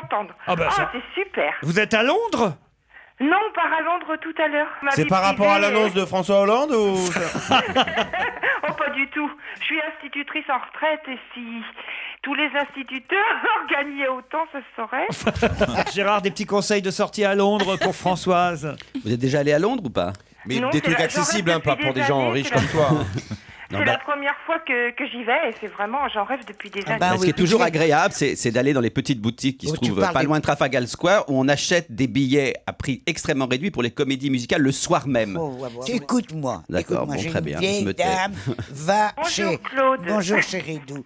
entendre. Ah bah, ça- c'est super. Vous êtes à Londres ? Non, on part à Londres tout à l'heure. Ma C'est vie par rapport à privée, l'annonce de François Hollande ou Oh, pas du tout. Je suis institutrice en retraite et si tous les instituteurs gagnaient autant, ça se saurait. Gérard, des petits conseils de sortie à Londres pour Françoise. Vous êtes déjà allé à Londres ou pas? Mais Non, des c'est trucs la- accessibles, j'en hein, rêve pas depuis pour des des gens années, riches c'est comme toi. hein. Non, C'est bah- la première fois que j'y vais et c'est vraiment, j'en rêve depuis des années. Ce qui est toujours agréable, c'est d'aller dans les petites boutiques qui se trouvent pas loin de Trafalgar Square, où on achète des billets à prix extrêmement réduit pour les comédies musicales le soir même. Écoute-moi. D'accord, écoute-moi, bon, j'ai très une bien, vieille je me tais. dame, va Bonjour, chez... Claude. Bonjour chérie Dou.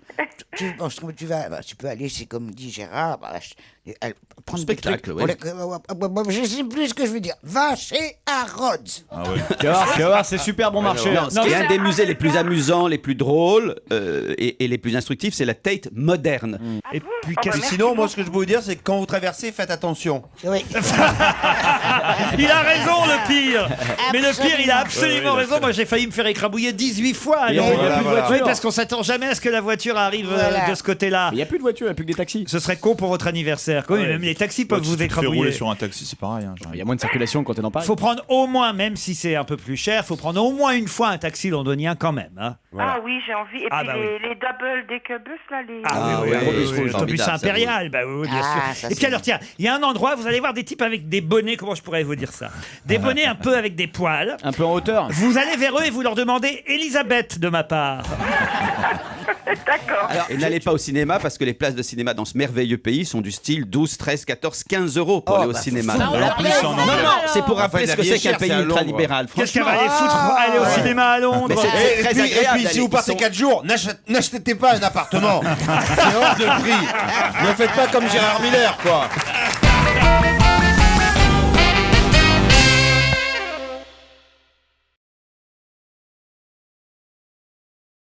Tu peux aller, c'est comme dit Gérard, prendre des Spectacle, trucs oui. je sais plus ce que je veux dire. Va chez Harrods. Ah oui. Tu vas voir, c'est super bon marché. Non, c'est un des musées les plus amusants, les plus drôles et les plus instructifs, c'est la Tate moderne. Et puis, Oh, bah, merci Sinon, moi, beaucoup. ce que je peux vous dire, c'est que quand vous traversez, faites attention. Oui. il a raison, le pire. Mais le pire, il a absolument Oui, raison. Moi, j'ai failli me faire écrabouiller 18 fois. Et Alors, il y a plus de voiture. Oui, parce qu'on s'attend jamais à ce que la voiture arrive Voilà. de ce côté-là. Il n'y a plus de voiture, il n'y a plus que des taxis. Ce serait con pour votre anniversaire. Quoi. Ouais. Même les taxis peuvent vous Tu te fais écrabouiller. rouler sur un taxi, c'est pareil. Hein, Il y a moins de circulation quand t'es dans Paris. Faut prendre au moins, même si c'est un peu plus cher, faut prendre au moins une fois un taxi londonien quand même. Hein. Ah oui, j'ai envie. Et Ah, puis bah les double decker-bus, là, les... oui, oui, l'autobus formidable, impérial, bah oui, bien Ah, ça, sûr. Et puis c'est alors tiens, il y a un endroit, vous allez voir des types avec des bonnets, comment je pourrais vous dire ça? Des bonnets un peu avec des poils. Un peu en hauteur. Vous allez vers eux et vous leur demandez Elisabeth de ma part. D'accord. Alors, et n'allez pas au cinéma parce que les places de cinéma dans ce merveilleux pays sont du style 12, 13, 14, 15 euros pour aller au cinéma. En plus, en Non, Angleterre. non, c'est pour rappeler la ce que vie c'est est qu'un chère, pays c'est à Londres. ultralibéral. Qu'est-ce qu'elle va Franchement, aller foutre aller au cinéma à Londres? Mais c'est Et très puis, agréable. si vous Ils partez sont- 4 jours, n'achetez pas un appartement. C'est hors de prix. Ne faites pas comme Gérard Miller, quoi.